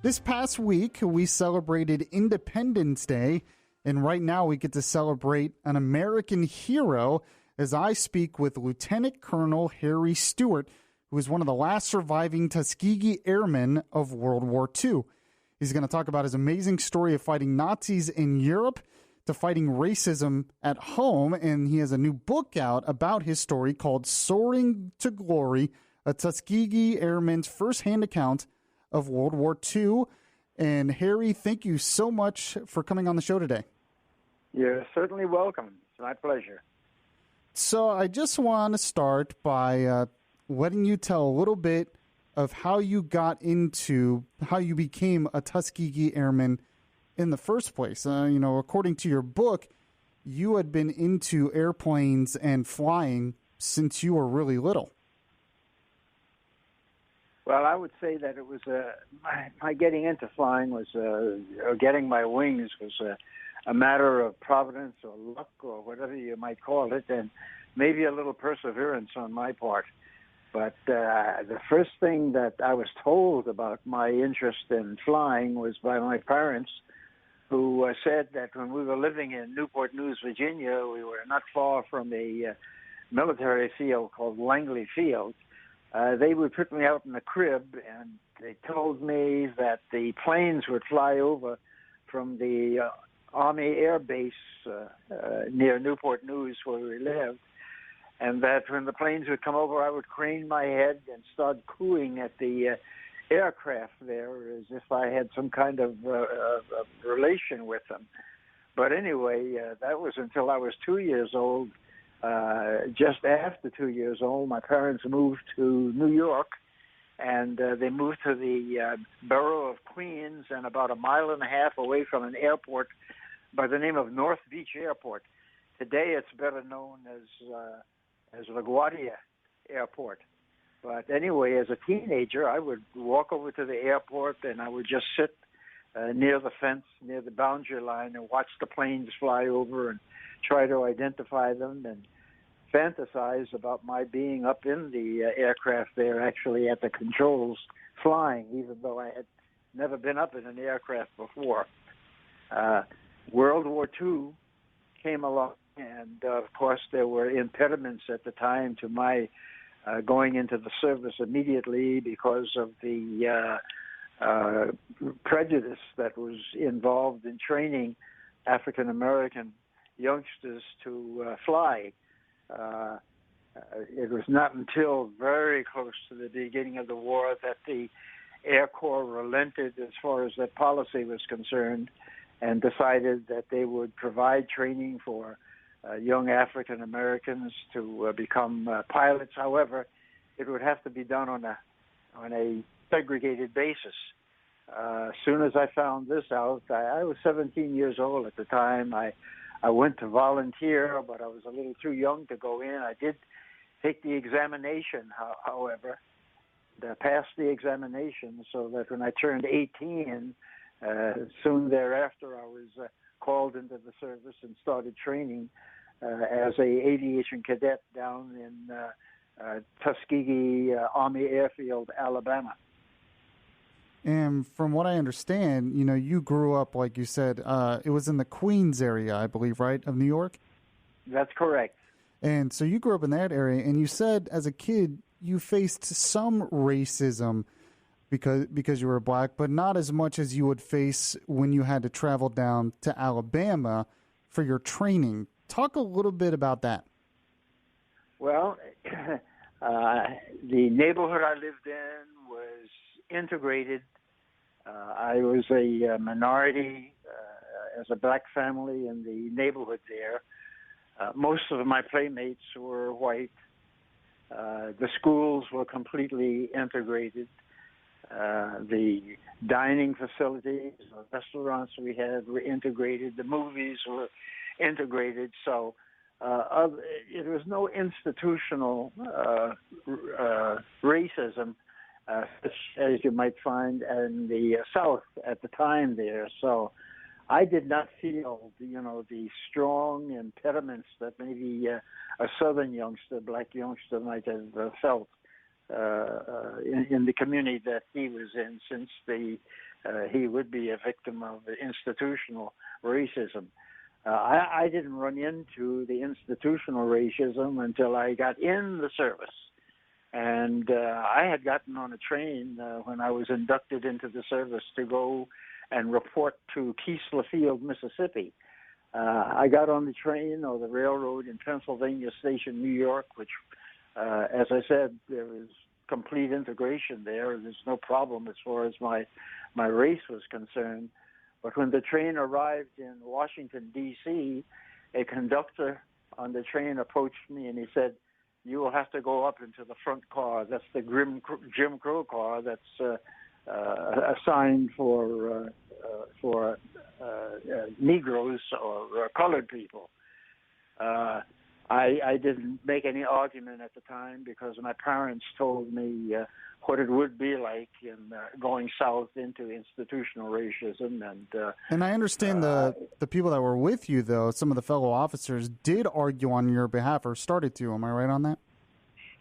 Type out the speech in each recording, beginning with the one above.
This past week, we celebrated Independence Day, and right now we get to celebrate an American hero as I speak with Lieutenant Colonel Harry Stewart, who is one of the last surviving Tuskegee Airmen of World War II. He's going to talk about his amazing story of fighting Nazis in Europe to fighting racism at home, and he has a new book out about his story called Soaring to Glory, a Tuskegee Airman's first-hand account of World War II. And Harry, thank you so much for coming on the show today. You're certainly welcome. It's my pleasure. So I just want to start by letting you tell a little bit of how you became a Tuskegee Airman in the first place. According to your book, you had been into airplanes and flying since you were really little. Well, I would say that it was my getting into flying was, or getting my wings was a matter of providence or luck or whatever you might call it, and maybe a little perseverance on my part. But the first thing that I was told about my interest in flying was by my parents, who said that when we were living in Newport News, Virginia, we were not far from a military field called Langley Field. They would put me out in the crib, and they told me that the planes would fly over from the Army Air Base near Newport News, where we lived, and that when the planes would come over, I would crane my head and start cooing at the aircraft there as if I had some kind of relation with them. But anyway, that was until I was 2 years old. Just after 2 years old, my parents moved to New York, and they moved to the borough of Queens, and about a mile and a half away from an airport by the name of North Beach Airport. Today, it's better known as LaGuardia Airport. But anyway, as a teenager, I would walk over to the airport, and I would just sit near the fence, near the boundary line, and watch the planes fly over and try to identify them and fantasize about my being up in the aircraft there, actually at the controls flying, even though I had never been up in an aircraft before. World War II came along, and of course there were impediments at the time to my going into the service immediately because of the prejudice that was involved in training African American youngsters to fly. It was not until very close to the beginning of the war that the Air Corps relented as far as that policy was concerned and decided that they would provide training for young African Americans to become pilots. However, it would have to be done on a segregated basis. As soon as I found this out, I was 17 years old at the time. I went to volunteer, but I was a little too young to go in. I did take the examination, however, passed the examination, so that when I turned 18, soon thereafter, I was called into the service and started training as a aviation cadet down in Tuskegee Army Airfield, Alabama. And from what I understand, you grew up, like you said, it was in the Queens area, I believe, right, of New York? That's correct. And so you grew up in that area, and you said as a kid you faced some racism because you were black, but not as much as you would face when you had to travel down to Alabama for your training. Talk a little bit about that. Well, the neighborhood I lived in was integrated. I was a minority as a black family in the neighborhood there. Most of my playmates were white. The schools were completely integrated. The dining facilities, the restaurants we had were integrated. The movies were integrated. So it was no institutional racism such as you might find in the South at the time there. So I did not feel, the strong impediments that maybe a Southern youngster, black youngster might have felt in the community that he was in, since the he would be a victim of institutional racism. I didn't run into the institutional racism until I got in the service. And I had gotten on a train when I was inducted into the service to go and report to Keesler Field, Mississippi. I got on the train or the railroad in Pennsylvania Station, New York, which, as I said, there was complete integration there. There's no problem as far as my race was concerned. But when the train arrived in Washington, D.C., a conductor on the train approached me and he said, "You will have to go up into the front car. That's the Jim Crow car that's assigned for Negroes or colored people." I didn't make any argument at the time because my parents told me what it would be like in going south into institutional racism. And I understand the people that were with you, though, some of the fellow officers did argue on your behalf or started to. Am I right on that?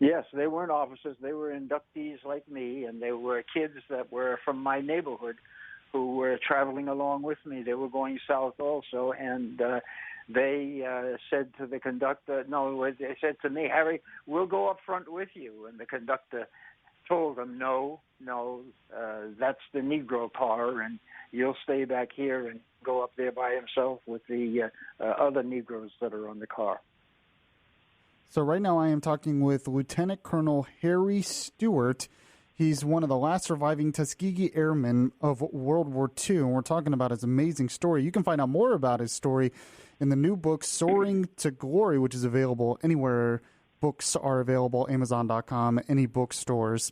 Yes, they weren't officers. They were inductees like me, and they were kids that were from my neighborhood who were traveling along with me. They were going south also, and they said to the conductor, they said to me, "Harry, we'll go up front with you." And the conductor told them, no, that's the Negro car, and you'll stay back here and go up there by himself with the other Negroes that are on the car. So right now I am talking with Lieutenant Colonel Harry Stewart. He's one of the last surviving Tuskegee Airmen of World War II, and we're talking about his amazing story. You can find out more about his story in the new book, Soaring to Glory, which is available anywhere books are available, Amazon.com, any bookstores.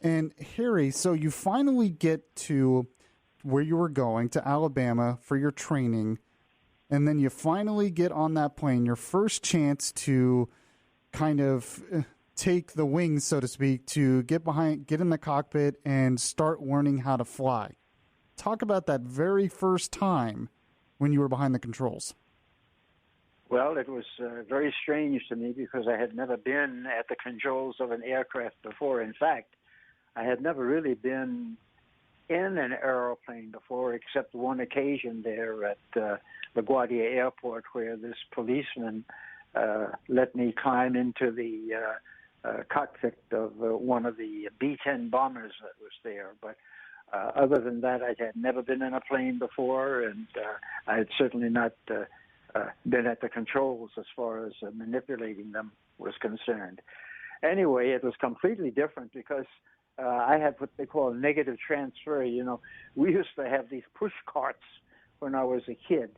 And Harry, so you finally get to where you were going, to Alabama for your training, and then you finally get on that plane, your first chance to kind of take the wings, so to speak, to get in the cockpit and start learning how to fly. Talk about that very first time when you were behind the controls. Well, it was very strange to me because I had never been at the controls of an aircraft before. In fact, I had never really been in an airplane before, except one occasion there at LaGuardia Airport, where this policeman let me climb into the cockpit of one of the B-10 bombers that was there. But other than that, I had never been in a plane before, and I had certainly not been at the controls as far as manipulating them was concerned. Anyway, it was completely different because I had what they call negative transfer. You know, we used to have these push carts when I was a kid.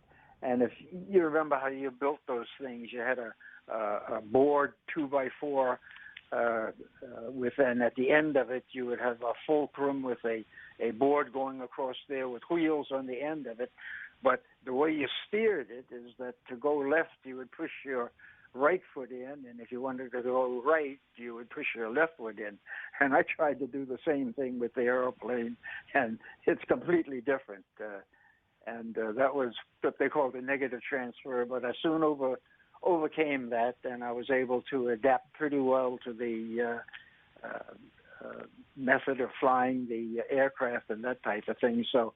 And if you remember how you built those things, you had a board 2x4 and at the end of it you would have a fulcrum with a board going across there with wheels on the end of it. But the way you steered it is that to go left you would push your right foot in, and if you wanted to go right, you would push your left foot in. And I tried to do the same thing with the airplane, and it's completely different. And that was what they call the negative transfer, but I soon overcame that, and I was able to adapt pretty well to the method of flying the aircraft and that type of thing. So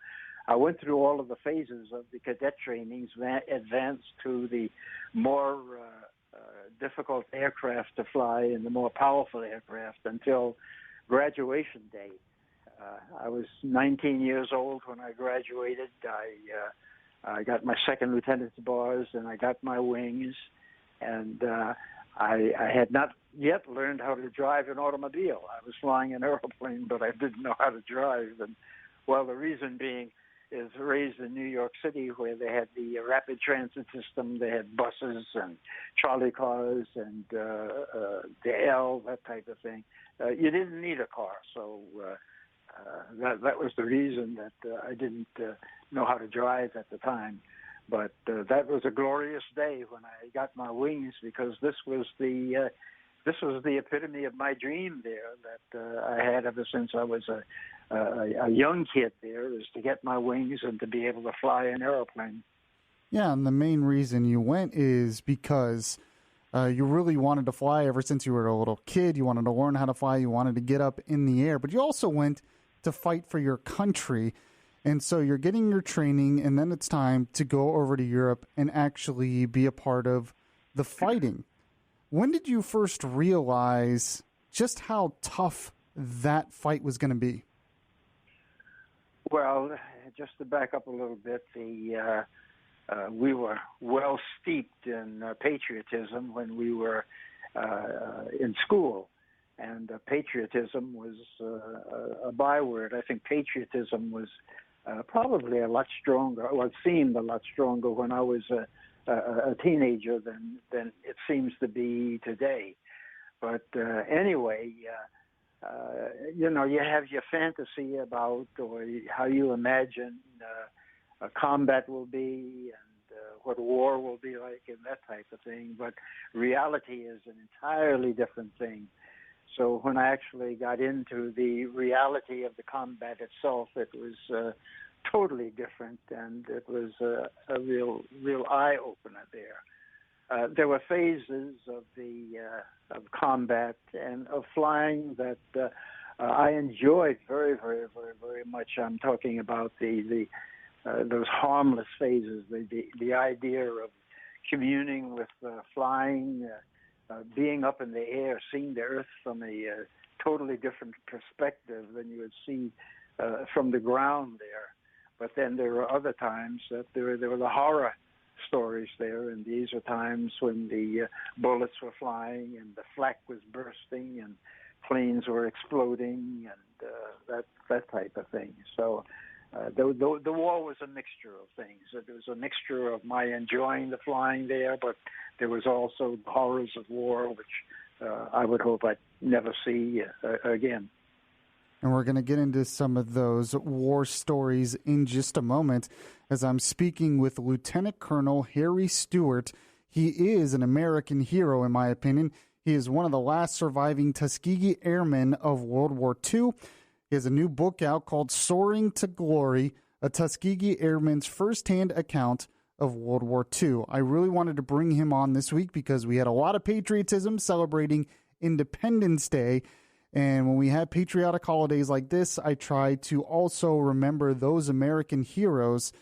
I went through all of the phases of the cadet trainings, advanced to the more difficult aircraft to fly and the more powerful aircraft until graduation day. I was 19 years old when I graduated. I got my second lieutenant's bars and I got my wings, and I had not yet learned how to drive an automobile. I was flying an airplane, but I didn't know how to drive. And well, the reason being is raised in New York City, where they had the rapid transit system. They had buses and trolley cars and the L, that type of thing. You didn't need a car, so that was the reason that I didn't know how to drive at the time. But that was a glorious day when I got my wings, because this was the epitome of my dream there that I had ever since I was a young kid there, is to get my wings and to be able to fly an airplane. Yeah, and the main reason you went is because you really wanted to fly ever since you were a little kid. You wanted to learn how to fly. You wanted to get up in the air. But you also went to fight for your country. And so you're getting your training, and then it's time to go over to Europe and actually be a part of the fighting. When did you first realize just how tough that fight was going to be? Well, just to back up a little bit, we were well steeped in patriotism when we were in school. And patriotism was a byword. I think patriotism was probably a lot stronger, or it seemed a lot stronger when I was a teenager than it seems to be today. But anyway, you have your fantasy about or how you imagine a combat will be and what war will be like and that type of thing. But reality is an entirely different thing. So when I actually got into the reality of the combat itself, it was totally different, and it was a real eye-opener there. There were phases of combat and of flying that I enjoyed very, very, very, very much. I'm talking about those harmless phases, the idea of communing with flying, being up in the air, seeing the earth from a totally different perspective than you would see from the ground there. But then there were other times that there were the horror stories there, and these are times when the bullets were flying and the flak was bursting and planes were exploding and that type of thing. So the war was a mixture of things. It was a mixture of my enjoying the flying there, but there was also the horrors of war, which I would hope I'd never see again. And we're going to get into some of those war stories in just a moment as I'm speaking with Lieutenant Colonel Harry Stewart. He is an American hero, in my opinion. He is one of the last surviving Tuskegee Airmen of World War II. He has a new book out called Soaring to Glory, a Tuskegee Airman's firsthand account of World War II. I really wanted to bring him on this week because we had a lot of patriotism celebrating Independence Day. And when we have patriotic holidays like this, I try to also remember those American heroes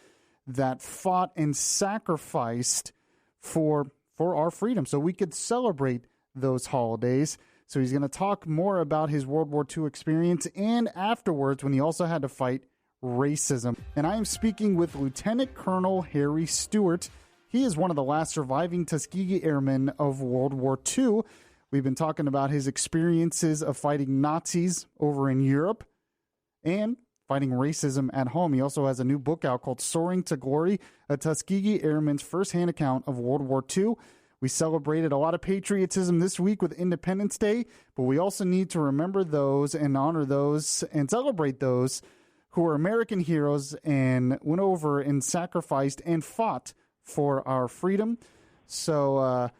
that fought and sacrificed for our freedom so we could celebrate those holidays. So he's going to talk more about his World War II experience and afterwards when he also had to fight racism. And I am speaking with Lieutenant Colonel Harry Stewart. He is one of the last surviving Tuskegee Airmen of World War II. We've been talking about his experiences of fighting Nazis over in Europe and fighting racism at home. He also has a new book out called Soaring to Glory, a Tuskegee Airman's firsthand account of World War II. We celebrated a lot of patriotism this week with Independence Day, but we also need to remember those and honor those and celebrate those who are American heroes and went over and sacrificed and fought for our freedom. So,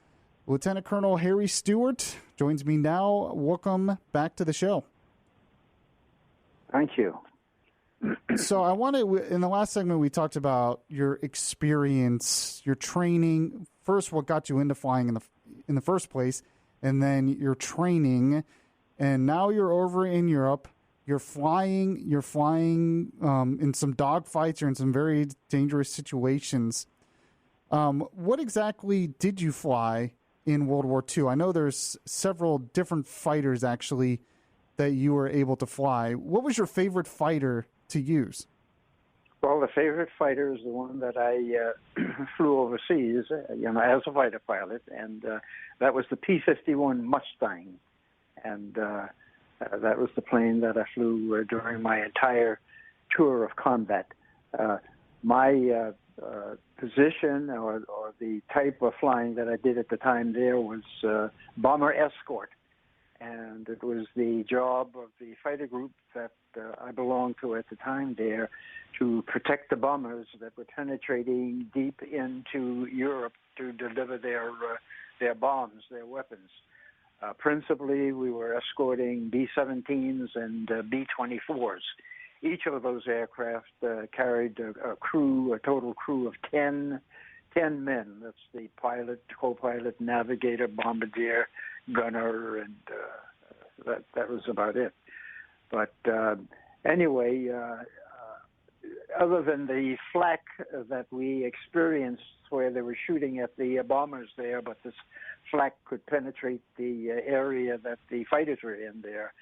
Lieutenant Colonel Harry Stewart joins me now. Welcome back to the show. Thank you. So I wanted, in the last segment, we talked about your experience, your training. First, what got you into flying in the first place, and then your training. And now you're over in Europe. You're flying in some dogfights. You're in some very dangerous situations. What exactly did you fly in World War II? I know there's several different fighters, actually, that you were able to fly. What was your favorite fighter to use? Well, the favorite fighter is the one that I flew overseas, as a fighter pilot, and that was the P-51 Mustang. And that was the plane that I flew during my entire tour of combat. My position or the type of flying that I did at the time there was bomber escort. And it was the job of the fighter group that I belonged to at the time there to protect the bombers that were penetrating deep into Europe to deliver their bombs, their weapons. Principally, we were escorting B-17s and B-24s. Each of those aircraft carried a total crew of 10 men. That's the pilot, co-pilot, navigator, bombardier, gunner, and that was about it. But anyway, other than the flak that we experienced where they were shooting at the bombers there, but this flak could penetrate the area that the fighters were in there.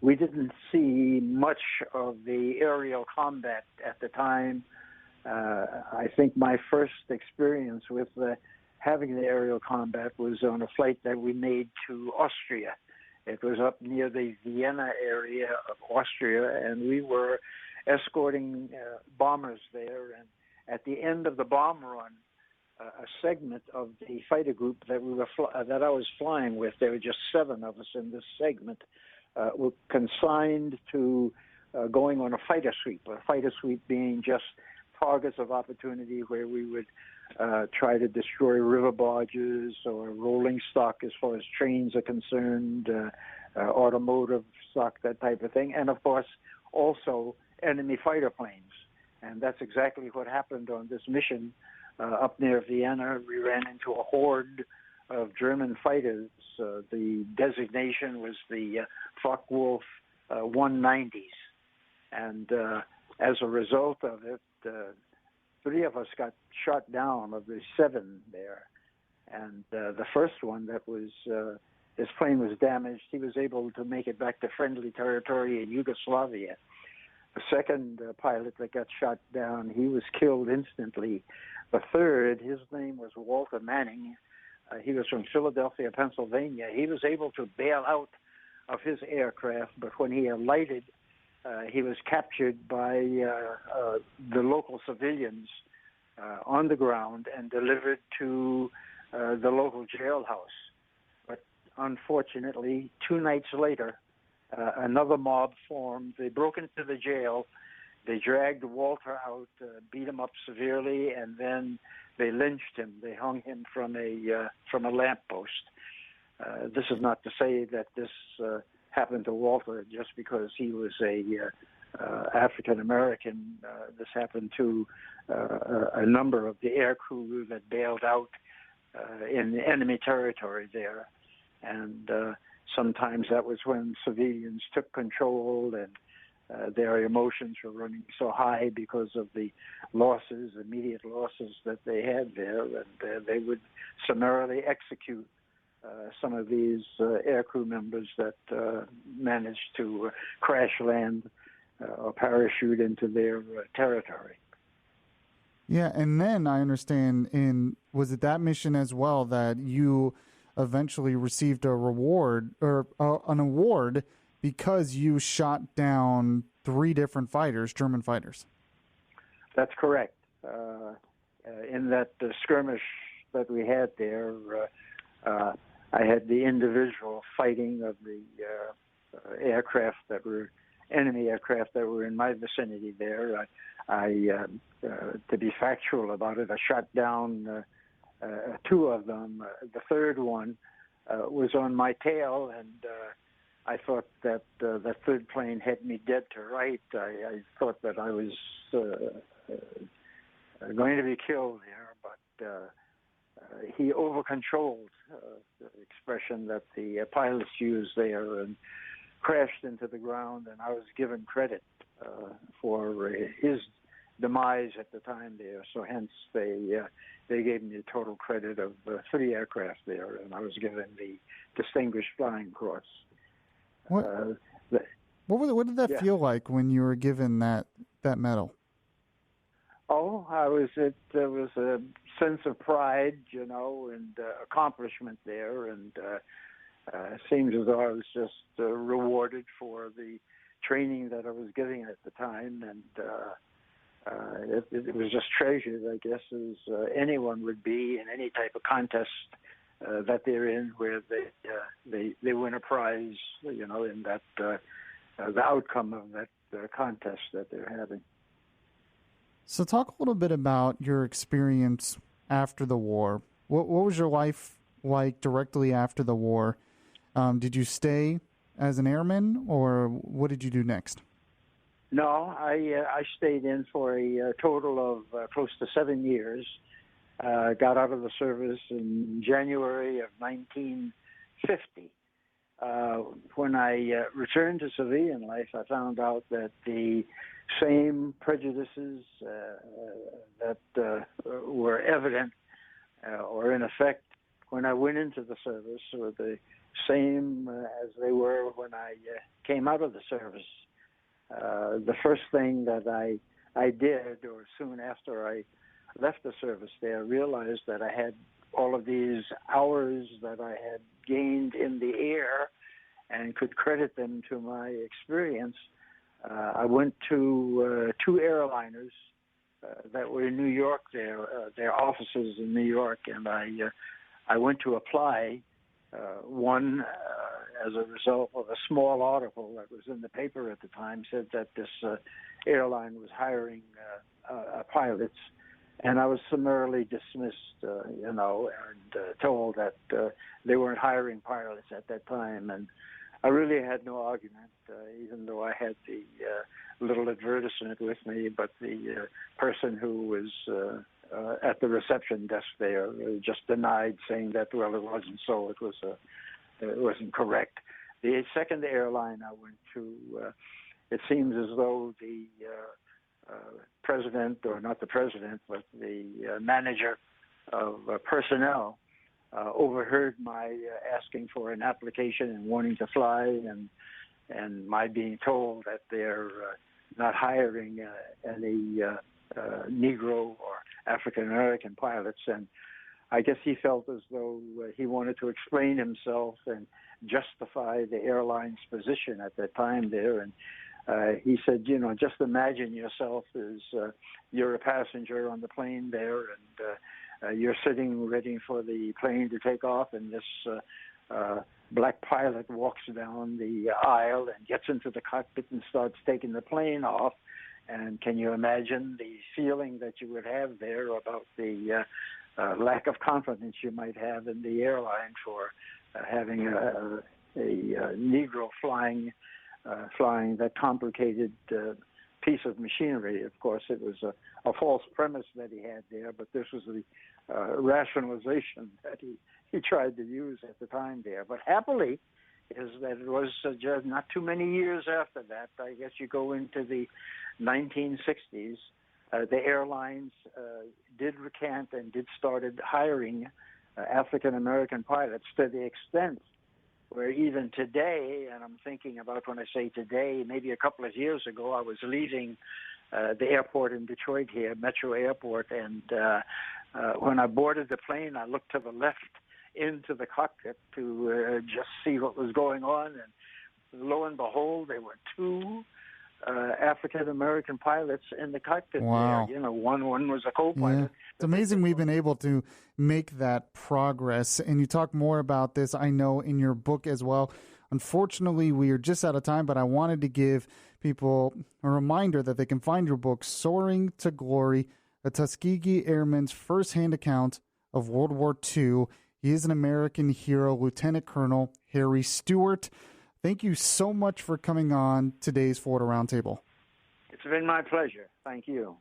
We didn't see much of the aerial combat at the time. I think my first experience with having the aerial combat was on a flight that we made to Austria. It was up near the Vienna area of Austria, and we were escorting bombers there. And at the end of the bomb run, a segment of the fighter group that that I was flying with, there were just 7 of us in this segment, were consigned to going on a fighter sweep being just targets of opportunity where we would try to destroy river barges or rolling stock as far as trains are concerned, automotive stock, that type of thing, and of course also enemy fighter planes. And that's exactly what happened on this mission up near Vienna. We ran into a horde of German fighters. The designation was the Focke-Wulf 190s. And as a result of it, 3 of us got shot down of the 7 there. And the first one that was, his plane was damaged. He was able to make it back to friendly territory in Yugoslavia. The second pilot that got shot down, he was killed instantly. The third, his name was Walter Manning. He was from Philadelphia, Pennsylvania. He was able to bail out of his aircraft, but when he alighted, he was captured by the local civilians on the ground and delivered to the local jailhouse. But unfortunately, 2 nights later, another mob formed. They broke into the jail. They dragged Walter out, beat him up severely, and then they lynched him. They hung him from a lamppost. This is not to say that this happened to Walter just because he was a African American. This happened to a number of the air crew that bailed out in enemy territory there, and sometimes that was when civilians took control and their emotions were running so high because of the immediate losses that they had there, and they would summarily execute some of these aircrew members that managed to crash land or parachute into their territory. Yeah, and then I understand was it that mission as well that you eventually received a reward or an award because you shot down 3 different fighters, German fighters? That's correct. In that skirmish that we had there, I had the individual fighting of the enemy aircraft that were in my vicinity there. To be factual about it, I shot down 2 of them. The third one was on my tail, and I thought that that third plane had me dead to rights. I thought that I was going to be killed there, but he over-controlled the expression that the pilots used there and crashed into the ground, and I was given credit for his demise at the time there. So hence they gave me the total credit of 3 aircraft there, and I was given the Distinguished Flying Cross. What did that feel like when you were given that medal? Oh, there was a sense of pride, and accomplishment there, and it seems as though I was just rewarded for the training that I was getting at the time, and it was just treasured, I guess, as anyone would be in any type of contest that they're in, where they win a prize, in that the outcome of that contest that they're having. So talk a little bit about your experience after the war. What was your life like directly after the war? Did you stay as an airman, or what did you do next? No, I stayed in for a total of close to 7 years. Got out of the service in January of 1950. When I returned to civilian life, I found out that the same prejudices that were evident or in effect when I went into the service were the same as they were when I came out of the service. The first thing that I did, or soon after I left the service there, realized that I had all of these hours that I had gained in the air and could credit them to my experience. I went to two airliners that were in New York, their offices in New York, and I went to apply. One, as a result of a small article that was in the paper at the time, said that this airline was hiring pilots, and I was summarily dismissed, and told that they weren't hiring pilots at that time. And I really had no argument, even though I had the little advertisement with me, but the person who was at the reception desk there just denied, saying that, well, it wasn't so, it wasn't correct. The second airline I went to, it seems as though the president, or not the president, but the manager of personnel overheard my asking for an application and wanting to fly, and my being told that they're not hiring any Negro or African American pilots. And I guess he felt as though he wanted to explain himself and justify the airline's position at that time there. And he said, just imagine yourself as you're a passenger on the plane there, and you're sitting ready for the plane to take off, and this black pilot walks down the aisle and gets into the cockpit and starts taking the plane off. And can you imagine the feeling that you would have there about the lack of confidence you might have in the airline for having a Negro flying that complicated piece of machinery? Of course, it was a false premise that he had there, but this was the rationalization that he tried to use at the time there. But happily, is that it was just not too many years after that, I guess you go into the 1960s, the airlines did recant and did started hiring African-American pilots, to the extent where even today, and I'm thinking about when I say today, maybe a couple of years ago, I was leaving the airport in Detroit here, Metro Airport, and when I boarded the plane, I looked to the left into the cockpit to just see what was going on, and lo and behold, there were two African-American pilots in the cockpit. Wow. there. One was a co-pilot. Yeah. It's amazing we've been able to make that progress, and you talk more about this, I know, in your book as well. Unfortunately, we are just out of time, but I wanted to give people a reminder that they can find your book, Soaring to Glory, a Tuskegee Airman's first-hand account of World War II. He is an American hero, Lieutenant Colonel Harry Stewart. Thank you so much for coming on today's Florida Roundtable. It's been my pleasure. Thank you.